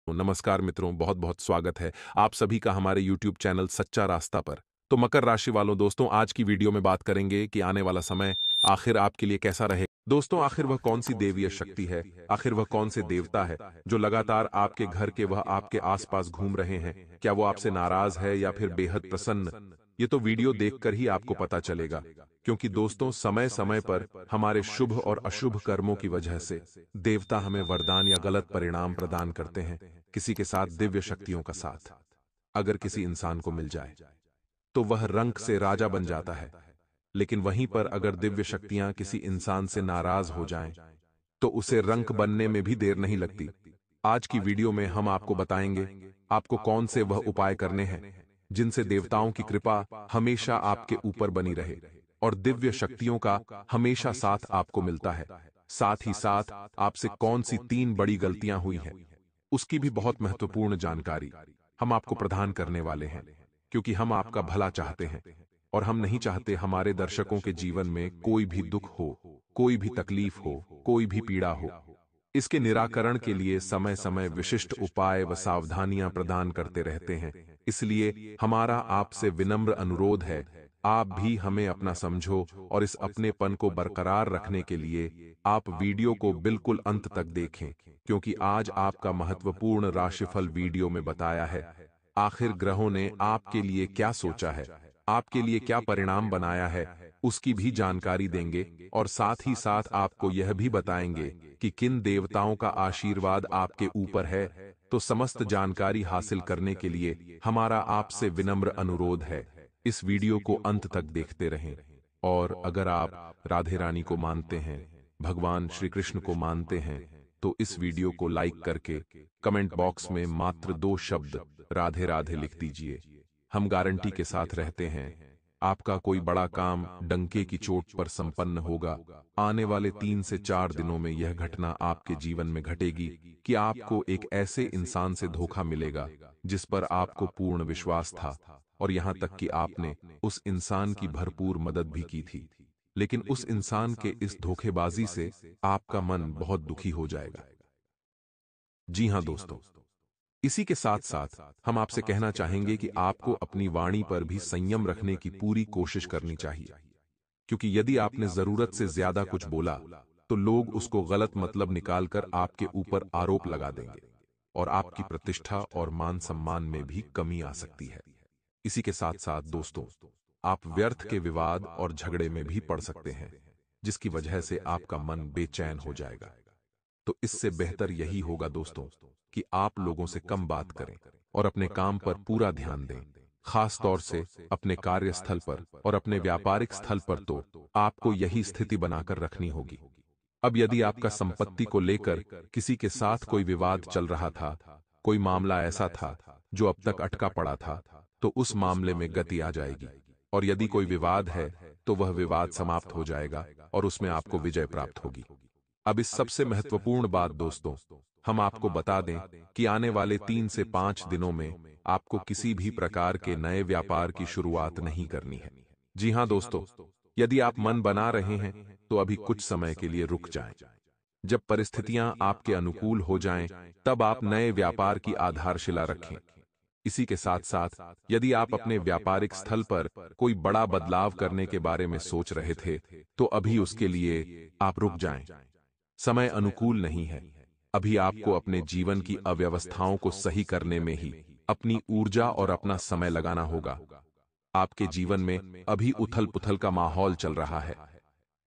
नमस्कार मित्रों, बहुत बहुत स्वागत है आप सभी का हमारे YouTube चैनल सच्चा रास्ता पर। तो मकर राशि वालों दोस्तों, आज की वीडियो में बात करेंगे कि आने वाला समय आखिर आपके लिए कैसा रहे। दोस्तों, आखिर वह कौन सी देवीय शक्ति है, आखिर वह कौन से देवता है जो लगातार आपके घर के वह आपके आसपास घूम रहे हैं। क्या वो आपसे नाराज है या फिर बेहद प्रसन्न? ये तो वीडियो देखकर ही आपको पता चलेगा, क्योंकि दोस्तों समय समय पर हमारे शुभ और अशुभ कर्मों की वजह से देवता हमें वरदान या गलत परिणाम प्रदान करते हैं। किसी के साथ दिव्य शक्तियों का साथ अगर किसी इंसान को मिल जाए तो वह रंक से राजा बन जाता है, लेकिन वहीं पर अगर दिव्य शक्तियां किसी इंसान से नाराज हो जाएं तो उसे रंक बनने में भी देर नहीं लगती। आज की वीडियो में हम आपको बताएंगे आपको कौन से वह उपाय करने हैं जिनसे देवताओं की कृपा हमेशा आपके ऊपर बनी रहे और दिव्य शक्तियों का हमेशा साथ आपको मिलता है। साथ ही साथ आपसे कौन सी 3 बड़ी गलतियां हुई हैं उसकी भी बहुत महत्वपूर्ण जानकारी हम आपको प्रदान करने वाले हैं, क्योंकि हम आपका भला चाहते हैं और हम नहीं चाहते हमारे दर्शकों के जीवन में कोई भी दुख हो, कोई भी तकलीफ हो, कोई भी पीड़ा हो। इसके निराकरण के लिए समय समय विशिष्ट उपाय व सावधानियां प्रदान करते रहते हैं। इसलिए हमारा आपसे विनम्र अनुरोध है, आप भी हमें अपना समझो और इस अपनेपन को बरकरार रखने के लिए आप वीडियो को बिल्कुल अंत तक देखें, क्योंकि आज आपका महत्वपूर्ण राशिफल वीडियो में बताया है। आखिर ग्रहों ने आपके लिए क्या सोचा है, आपके लिए क्या परिणाम बनाया है, उसकी भी जानकारी देंगे और साथ ही साथ आपको यह भी बताएंगे कि किन देवताओं का आशीर्वाद आपके ऊपर है। तो समस्त जानकारी हासिल करने के लिए हमारा आपसे विनम्र अनुरोध है, इस वीडियो को अंत तक देखते रहें। और अगर आप राधे रानी को मानते हैं, भगवान श्री कृष्ण को मानते हैं, तो इस वीडियो को लाइक करके कमेंट बॉक्स में मात्र 2 शब्द राधे राधे लिख दीजिए। हम गारंटी के साथ रहते हैं आपका कोई बड़ा काम डंके की चोट पर संपन्न होगा। आने वाले 3 से 4 दिनों में यह घटना आपके जीवन में घटेगी कि आपको एक ऐसे इंसान से धोखा मिलेगा जिस पर आपको पूर्ण विश्वास था और यहां तक कि आपने उस इंसान की भरपूर मदद भी की थी, लेकिन उस इंसान के इस धोखेबाजी से आपका मन बहुत दुखी हो जाएगा। जी हां दोस्तों, इसी के साथ साथ हम आपसे कहना चाहेंगे कि आपको अपनी वाणी पर भी संयम रखने की पूरी कोशिश करनी चाहिए, क्योंकि यदि आपने जरूरत से ज्यादा कुछ बोला तो लोग उसको गलत मतलब निकालकर आपके ऊपर आरोप लगा देंगे और आपकी प्रतिष्ठा और मान सम्मान में भी कमी आ सकती है। इसी के साथ साथ दोस्तों, आप व्यर्थ के विवाद और झगड़े में भी पड़ सकते हैं, जिसकी वजह से आपका मन बेचैन हो जाएगा। तो इससे बेहतर यही होगा दोस्तों कि आप लोगों से कम बात करें और अपने काम पर पूरा ध्यान दें। खास तौर से अपने कार्यस्थल पर और अपने व्यापारिक स्थल पर तो आपको यही स्थिति बनाकर रखनी होगी। अब यदि आपका संपत्ति को लेकर किसी के साथ कोई विवाद चल रहा था, कोई मामला ऐसा था जो अब तक अटका पड़ा था, तो उस मामले में गति आ जाएगी और यदि कोई विवाद है तो वह विवाद समाप्त हो जाएगा और उसमें आपको विजय प्राप्त होगी। अब इस सबसे महत्वपूर्ण बात दोस्तों, हम आपको बता दें कि आने वाले 3 से 5 दिनों में आपको किसी भी प्रकार के नए व्यापार की शुरुआत नहीं करनी है। जी हां दोस्तों, यदि आप मन बना रहे हैं तो अभी कुछ समय के लिए रुक जाएं। जब परिस्थितियां आपके अनुकूल हो जाएं, तब आप नए व्यापार की आधारशिला रखें। इसी के साथ साथ यदि आप अपने व्यापारिक स्थल पर कोई बड़ा बदलाव करने के बारे में सोच रहे थे, तो अभी उसके लिए आप रुक जाएं। समय अनुकूल नहीं है। अभी आपको अपने जीवन की अव्यवस्थाओं को सही करने में ही अपनी ऊर्जा और अपना समय लगाना होगा। आपके जीवन में अभी उथल-पुथल का माहौल चल रहा है।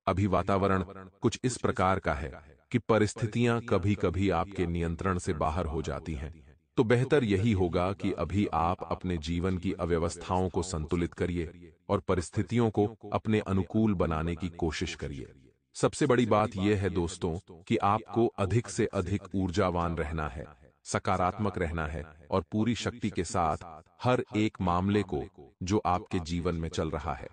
अभी वातावरण कुछ इस प्रकार का है कि परिस्थितियां कभी-कभी आपके नियंत्रण से बाहर हो जाती हैं। तो बेहतर यही होगा कि अभी आप अपने जीवन की अव्यवस्थाओं को संतुलित करिए और परिस्थितियों को अपने अनुकूल बनाने की कोशिश करिए। सबसे बड़ी बात यह है दोस्तों कि आपको अधिक से अधिक ऊर्जावान रहना है, सकारात्मक रहना है और पूरी शक्ति के साथ हर एक मामले को जो आपके जीवन में चल रहा है,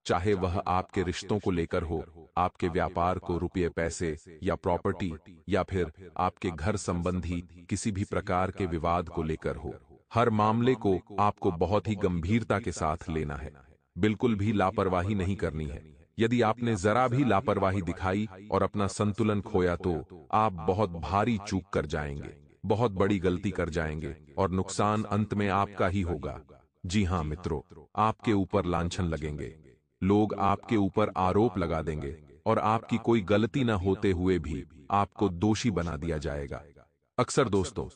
चाहे वह आपके रिश्तों को लेकर हो, आपके व्यापार को रुपये पैसे या प्रॉपर्टी, या फिर आपके घर संबंधी किसी भी प्रकार के विवाद को लेकर हो, हर मामले को आपको बहुत ही गंभीरता के साथ लेना है। बिल्कुल भी लापरवाही नहीं करनी है। यदि आपने जरा भी लापरवाही दिखाई और अपना संतुलन खोया तो आप बहुत भारी चूक कर जाएंगे। बहुत बड़ी गलती कर जाएंगे और नुकसान अंत में आपका ही होगा। जी हाँ मित्रों, आपके ऊपर लांछन लगेंगे, लोग आपके ऊपर आरोप लगा देंगे और आपकी कोई गलती न होते हुए भी आपको दोषी बना दिया जाएगा। अक्सर दोस्तों,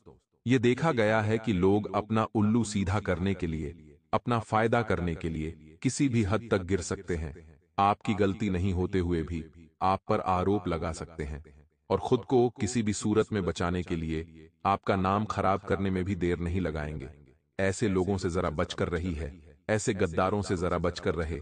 ये देखा गया है कि लोग अपना उल्लू सीधा करने के लिए, अपना फायदा करने के लिए किसी भी हद तक गिर सकते हैं। आपकी गलती नहीं होते हुए भी आप पर आरोप लगा सकते हैं और खुद को किसी भी सूरत में बचाने के लिए आपका नाम खराब करने में भी देर नहीं लगाएंगे। ऐसे लोगों से जरा बचकर रही है, ऐसे गद्दारों से जरा बचकर रहे,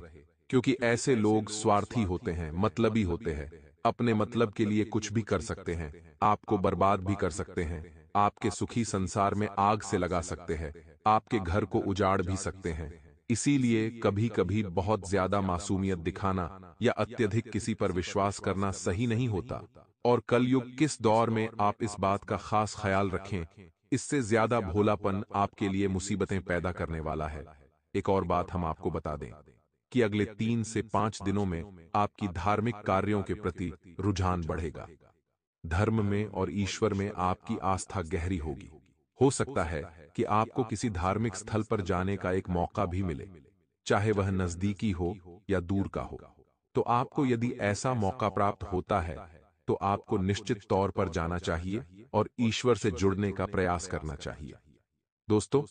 क्योंकि ऐसे लोग स्वार्थी होते हैं, मतलबी होते हैं, अपने मतलब के लिए कुछ भी कर सकते हैं, आपको बर्बाद भी कर सकते हैं, आपके सुखी संसार में आग से लगा सकते हैं, आपके घर को उजाड़ भी सकते हैं। इसीलिए कभी कभी बहुत ज्यादा मासूमियत दिखाना या अत्यधिक किसी पर विश्वास करना सही नहीं होता। और कलयुग किस दौर में आप इस बात का खास ख्याल रखें, इससे ज्यादा भोलापन आपके लिए मुसीबतें पैदा करने वाला है। एक और बात हम आपको बता दें कि अगले 3 से 5 दिनों में आपकी धार्मिक कार्यों के प्रति रुझान बढ़ेगा। धर्म में और ईश्वर में आपकी आस्था गहरी होगी। हो सकता है कि आपको किसी धार्मिक स्थल पर जाने का एक मौका भी मिले, चाहे वह नजदीकी हो या दूर का हो। तो आपको यदि ऐसा मौका प्राप्त होता है तो आपको निश्चित तौर पर जाना चाहिए और ईश्वर से जुड़ने का प्रयास करना चाहिए। दोस्तों,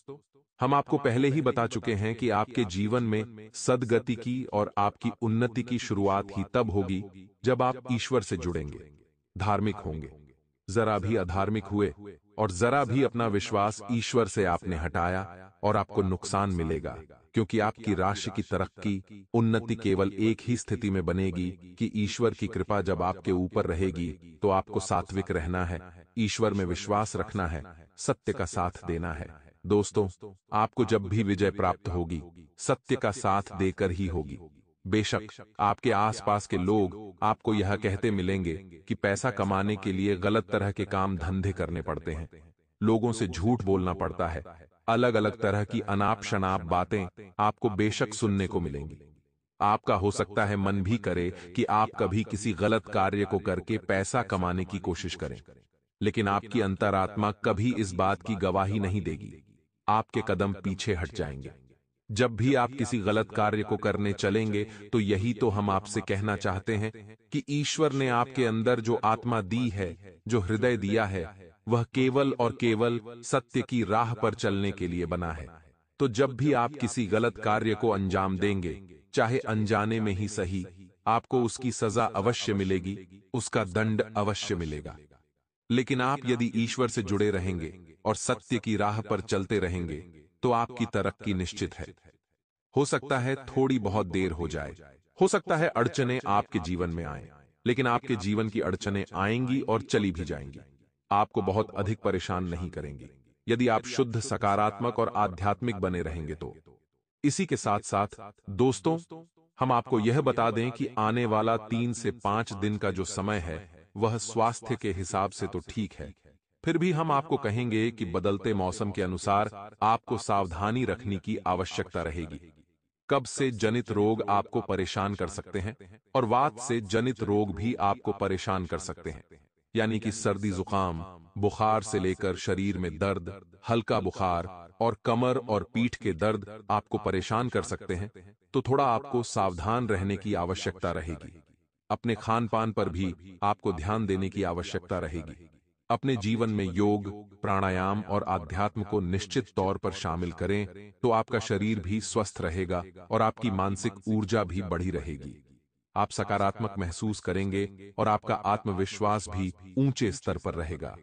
हम आपको पहले ही बता चुके हैं कि आपके जीवन में सद्गति की और आपकी उन्नति की शुरुआत ही तब होगी जब आप ईश्वर से जुड़ेंगे, धार्मिक होंगे। जरा भी अधार्मिक हुए और जरा भी अपना विश्वास ईश्वर से आपने हटाया और आपको नुकसान मिलेगा, क्योंकि आपकी राशि की तरक्की, उन्नति केवल एक ही स्थिति में बनेगी कि ईश्वर की कृपा जब आपके ऊपर रहेगी। तो आपको सात्विक रहना है, ईश्वर में विश्वास रखना है, सत्य का साथ देना है। दोस्तों, आपको जब भी विजय प्राप्त होगी, सत्य का साथ देकर ही होगी। बेशक आपके आसपास के लोग आपको यह कहते मिलेंगे कि पैसा कमाने के लिए गलत तरह के काम धंधे करने पड़ते हैं, लोगों से झूठ बोलना पड़ता है, अलग अलग तरह की अनाप शनाप बातें आपको बेशक सुनने को मिलेंगी। आपका हो सकता है मन भी करे कि आप कभी किसी गलत कार्य को करके पैसा कमाने की कोशिश करें, लेकिन आपकी अंतरात्मा कभी इस बात की गवाही नहीं देगी। आपके कदम पीछे हट जाएंगे। जब भी आप किसी गलत कार्य को करने चलेंगे तो यही तो हम आपसे कहना चाहते हैं कि ईश्वर ने आपके अंदर जो आत्मा दी है, जो हृदय दिया है, वह केवल और केवल सत्य की राह पर चलने के लिए बना है। तो जब भी आप किसी गलत कार्य को अंजाम देंगे, चाहे अनजाने में ही सही, आपको उसकी सजा अवश्य मिलेगी, उसका दंड अवश्य मिलेगा। लेकिन आप यदि ईश्वर से जुड़े रहेंगे और सत्य की राह पर चलते रहेंगे तो आपकी तरक्की निश्चित है। हो सकता है थोड़ी बहुत देर हो जाए, हो सकता है अड़चनें आपके जीवन में आए, लेकिन आपके जीवन की अड़चनें आएंगी और चली भी जाएंगी, आपको बहुत अधिक परेशान नहीं करेंगी, यदि आप शुद्ध, सकारात्मक और आध्यात्मिक बने रहेंगे तो। इसी के साथ साथ दोस्तों, हम आपको यह बता दें कि आने वाला 3 से 5 दिन का जो समय है वह स्वास्थ्य के हिसाब से तो ठीक है, फिर भी हम आपको कहेंगे कि बदलते मौसम के अनुसार आपको सावधानी रखने की आवश्यकता रहेगी। कब्ज से जनित रोग आपको परेशान कर सकते हैं और वात से जनित रोग भी आपको परेशान कर सकते हैं, यानी कि सर्दी, जुकाम, बुखार से लेकर शरीर में दर्द, हल्का बुखार और कमर और पीठ के दर्द आपको परेशान कर सकते हैं। तो थोड़ा आपको सावधान रहने की आवश्यकता रहेगी। अपने खान पान पर भी आपको ध्यान देने की आवश्यकता रहेगी। अपने जीवन में योग, प्राणायाम और आध्यात्म को निश्चित तौर पर शामिल करें तो आपका शरीर भी स्वस्थ रहेगा और आपकी मानसिक ऊर्जा भी बढ़ी रहेगी। आप सकारात्मक महसूस करेंगे और आपका आत्मविश्वास भी ऊंचे स्तर पर रहेगा।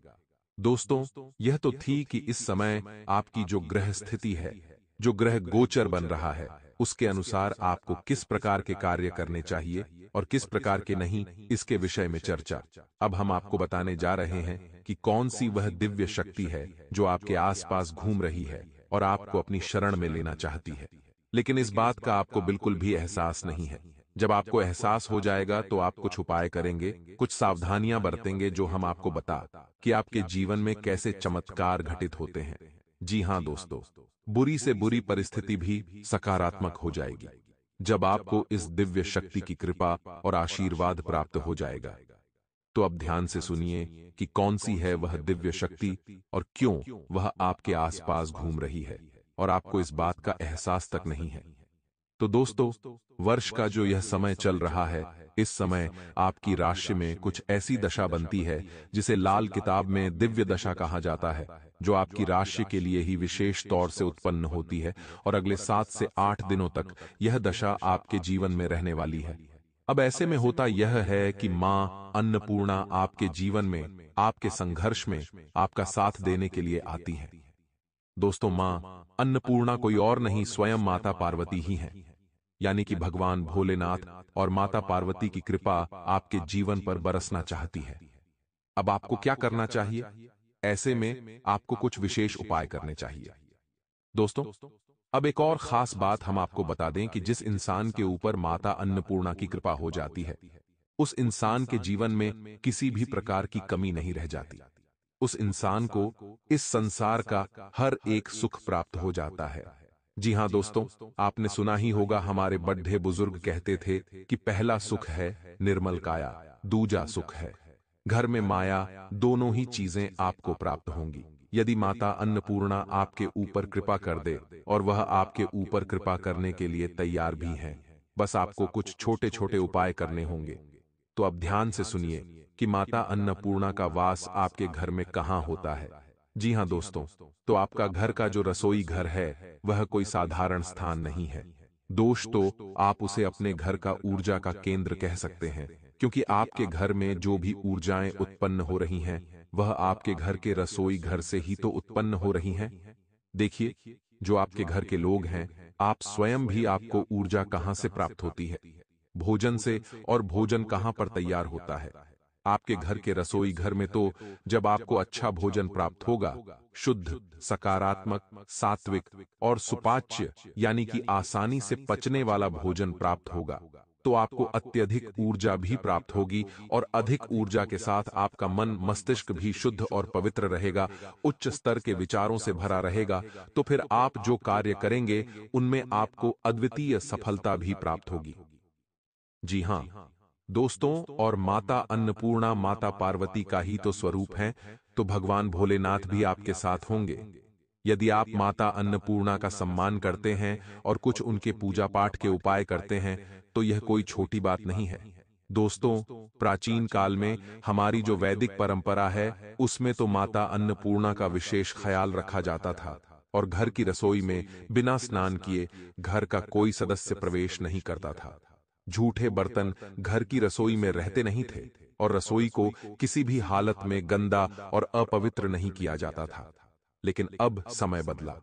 दोस्तों, यह तो थी कि इस समय आपकी जो ग्रह स्थिति है, जो ग्रह गोचर बन रहा है, उसके अनुसार आपको किस प्रकार के कार्य करने चाहिए और किस प्रकार के नहीं, इसके विषय में चर्चा। अब हम आपको बताने जा रहे हैं कि कौन सी वह दिव्य शक्ति है जो आपके आसपास घूम रही है और आपको अपनी शरण में लेना चाहती है, लेकिन इस बात का आपको बिल्कुल भी एहसास नहीं है। जब आपको एहसास हो जाएगा तो आप कुछ उपाय करेंगे, कुछ सावधानियां बरतेंगे जो हम आपको बता कि आपके जीवन में कैसे चमत्कार घटित होते हैं। जी हां दोस्तों, बुरी से बुरी परिस्थिति भी सकारात्मक हो जाएगी जब आपको इस दिव्य शक्ति की कृपा और आशीर्वाद प्राप्त हो जाएगा। तो अब ध्यान से सुनिए कि कौन सी है वह दिव्य शक्ति और क्यों वह आपके आसपास घूम रही है और आपको इस बात का एहसास तक नहीं है। तो दोस्तों, वर्ष का जो यह समय चल रहा है, इस समय आपकी राशि में कुछ ऐसी दशा बनती है जिसे लाल किताब में दिव्य दशा कहा जाता है, जो आपकी राशि के लिए ही विशेष तौर से उत्पन्न होती है और अगले 7 से 8 दिनों तक यह दशा आपके जीवन में रहने वाली है। अब ऐसे में होता यह है कि मां अन्नपूर्णा आपके जीवन में, आपके संघर्ष में आपका साथ देने के लिए आती है। दोस्तों, मां अन्नपूर्णा कोई और नहीं, स्वयं माता पार्वती ही है। यानी कि भगवान भोलेनाथ और माता पार्वती की कृपा आपके जीवन पर बरसना चाहती है। अब आपको क्या करना चाहिए? ऐसे में आपको कुछ विशेष उपाय करने चाहिए। दोस्तों, अब एक और खास बात हम आपको बता दें कि जिस इंसान के ऊपर माता अन्नपूर्णा की कृपा हो जाती है, उस इंसान के जीवन में किसी भी प्रकार की कमी नहीं रह जाती। उस इंसान को इस संसार का हर एक सुख प्राप्त हो जाता है। जी हां दोस्तों, आपने सुना ही होगा, हमारे बड्ढे बुजुर्ग कहते थे कि पहला सुख है निर्मल काया, दूजा सुख है घर में माया। दोनों ही चीजें आपको प्राप्त होंगी यदि माता अन्नपूर्णा आपके ऊपर कृपा कर दे, और वह आपके ऊपर कृपा करने के लिए तैयार भी हैं। बस आपको कुछ छोटे छोटे उपाय करने होंगे। तो अब ध्यान से सुनिए कि माता अन्नपूर्णा का वास आपके घर में कहां होता है। जी हां दोस्तों, तो आपका घर का जो रसोई घर है, वह कोई साधारण स्थान नहीं है। दोस्तों, आप उसे अपने घर का ऊर्जा का केंद्र कह सकते हैं, क्योंकि आपके घर में जो भी ऊर्जाएं उत्पन्न हो रही हैं, वह आपके घर के रसोई घर से ही तो उत्पन्न हो रही हैं। देखिए, जो आपके घर के लोग हैं, आप स्वयं भी, आपको ऊर्जा कहां से प्राप्त होती है? भोजन से। और भोजन कहां पर तैयार होता है? आपके घर के रसोई घर में। तो जब आपको अच्छा भोजन प्राप्त होगा, शुद्ध, सकारात्मक, सात्विक और सुपाच्य यानी कि आसानी से पचने वाला भोजन प्राप्त होगा, तो आपको अत्यधिक ऊर्जा भी प्राप्त होगी, और अधिक ऊर्जा के साथ आपका मन मस्तिष्क भी शुद्ध और पवित्र रहेगा, उच्च स्तर के विचारों से भरा रहेगा। तो फिर आप जो कार्य करेंगे, उनमें आपको अद्वितीय सफलता भी प्राप्त होगी। जी हां दोस्तों, और माता अन्नपूर्णा माता पार्वती का ही तो स्वरूप है, तो भगवान भोलेनाथ भी आपके साथ होंगे। यदि आप माता अन्नपूर्णा का सम्मान करते हैं और कुछ उनके पूजा पाठ के उपाय करते हैं, तो यह कोई छोटी बात नहीं है। दोस्तों, प्राचीन काल में हमारी जो वैदिक परंपरा है, उसमें तो माता अन्नपूर्णा का विशेष ख्याल रखा जाता था, और घर की रसोई में बिना स्नान किए घर का कोई सदस्य प्रवेश नहीं करता था। झूठे बर्तन घर की रसोई में रहते नहीं थे, और रसोई को किसी भी हालत में गंदा और अपवित्र नहीं किया जाता था। लेकिन अब समय बदला।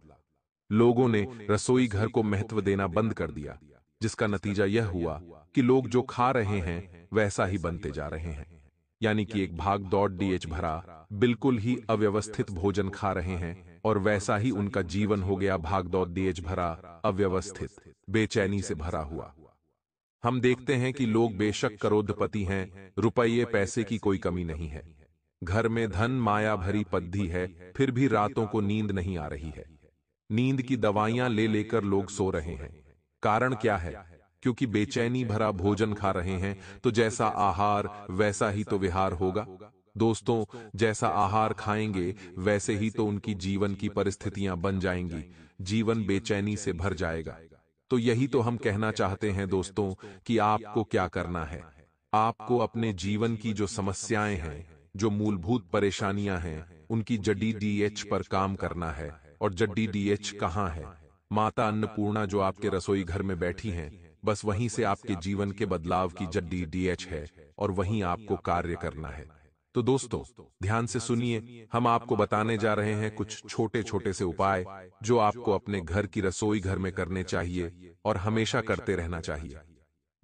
लोगों ने रसोई घर को महत्व देना बंद कर दिया, जिसका नतीजा यह हुआ कि लोग जो खा रहे हैं वैसा ही बनते जा रहे हैं। यानी कि एक भाग दौड़ डीएच भरा, बिल्कुल ही अव्यवस्थित भोजन खा रहे हैं, और वैसा ही उनका जीवन हो गया, भाग दौड़ डीएच भरा, अव्यवस्थित, बेचैनी से भरा हुआ। हम देखते हैं कि लोग बेशक करोड़पति हैं, रुपये पैसे की कोई कमी नहीं है, घर में धन माया भरी पद्धी है, फिर भी रातों को नींद नहीं आ रही है। नींद की दवाइयां ले लेकर लोग सो रहे हैं। कारण क्या है? क्योंकि बेचैनी भरा भोजन खा रहे हैं, तो जैसा आहार वैसा ही तो विहार होगा। दोस्तों, जैसा आहार खाएंगे वैसे ही तो उनकी जीवन की परिस्थितियां बन जाएंगी, जीवन बेचैनी से भर जाएगा। तो यही तो हम कहना चाहते हैं दोस्तों, कि आपको क्या करना है। आपको अपने जीवन की जो समस्याएं हैं, जो मूलभूत परेशानियां हैं, उनकी जड़ी डीएच पर काम करना है। और जड्डी डीएच कहां है? माता अन्नपूर्णा जो आपके रसोई घर में बैठी हैं, बस वहीं से आपके जीवन के बदलाव की जड्डी डीएच है, और वहीं आपको कार्य करना है। तो दोस्तों, ध्यान से सुनिए, हम आपको बताने जा रहे हैं कुछ छोटे छोटे से उपाय, जो आपको अपने घर की रसोई घर में करने चाहिए और हमेशा करते रहना चाहिए।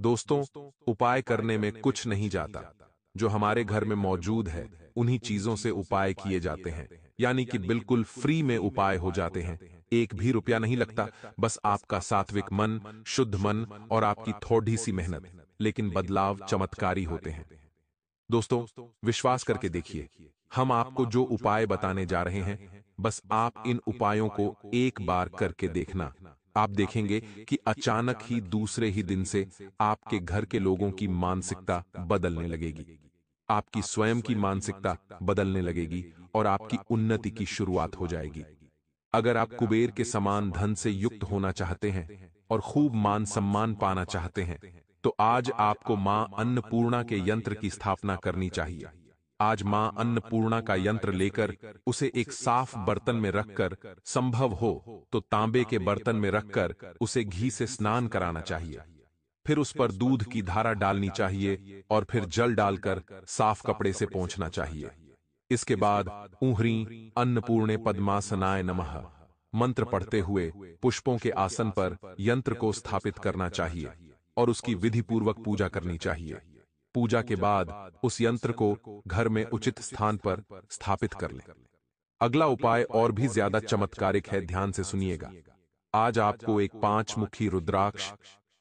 दोस्तों, उपाय करने में कुछ नहीं जाता, जो हमारे घर में मौजूद है उन्हीं चीजों से उपाय किए जाते हैं, यानी कि बिल्कुल फ्री में उपाय हो जाते हैं। एक भी रुपया नहीं लगता, बस आपका सात्विक मन, शुद्ध मन और आपकी थोड़ी सी मेहनत, लेकिन बदलाव चमत्कारी होते हैं। दोस्तों, विश्वास करके देखिए, हम आपको जो उपाय बताने जा रहे हैं, बस आप इन उपायों को एक बार करके देखना। आप देखेंगे कि अचानक ही दूसरे ही दिन से आपके घर के लोगों की मानसिकता बदलने लगेगी। आपकी स्वयं की मानसिकता बदलने लगेगी और आपकी उन्नति की शुरुआत हो जाएगी। अगर आप कुबेर के समान धन से युक्त होना चाहते हैं और खूब मान सम्मान पाना चाहते हैं, तो आज आपको मां अन्नपूर्णा के यंत्र की स्थापना करनी चाहिए। आज मां अन्नपूर्णा का यंत्र लेकर उसे एक साफ बर्तन में रखकर, संभव हो तो तांबे के बर्तन में रखकर उसे घी से स्नान कराना चाहिए। फिर उस पर दूध की धारा डालनी चाहिए और फिर जल डालकर साफ कपड़े से पोंछना चाहिए। इसके बाद ऊहरी अन्नपूर्णे पद्मासनाय नमः मंत्र पढ़ते हुए पुष्पों के आसन पर यंत्र को स्थापित करना चाहिए और उसकी विधि पूर्वक पूजा करनी चाहिए। पूजा के बाद उस यंत्र को घर में उचित स्थान पर स्थापित कर लें। अगला उपाय और भी ज्यादा चमत्कारिक है, ध्यान से सुनिएगा। आज आपको एक 5 मुखी रुद्राक्ष,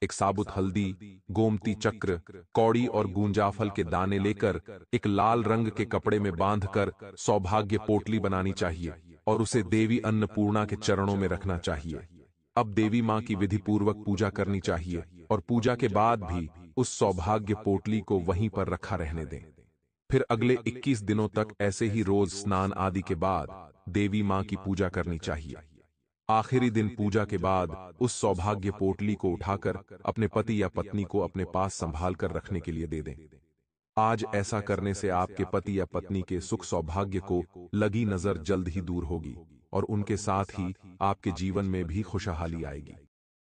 एक साबुत हल्दी, गोमती चक्र, कौड़ी और गूंजाफल के दाने लेकर एक लाल रंग के कपड़े में बांधकर सौभाग्य पोटली बनानी चाहिए और उसे देवी अन्नपूर्णा के चरणों में रखना चाहिए। अब देवी मां की विधि पूर्वक पूजा करनी चाहिए और पूजा के बाद भी उस सौभाग्य पोटली को वहीं पर रखा रहने दें। फिर अगले 21 दिनों तक ऐसे ही रोज स्नान आदि के बाद देवी मां की पूजा करनी चाहिए। आखिरी दिन पूजा के बाद उस सौभाग्य पोटली को उठाकर अपने पति या पत्नी को अपने पास संभाल कर रखने के लिए दे दें। आज ऐसा करने से आपके पति या पत्नी के सुख सौभाग्य को लगी नजर जल्द ही दूर होगी और उनके साथ ही आपके जीवन में भी खुशहाली आएगी।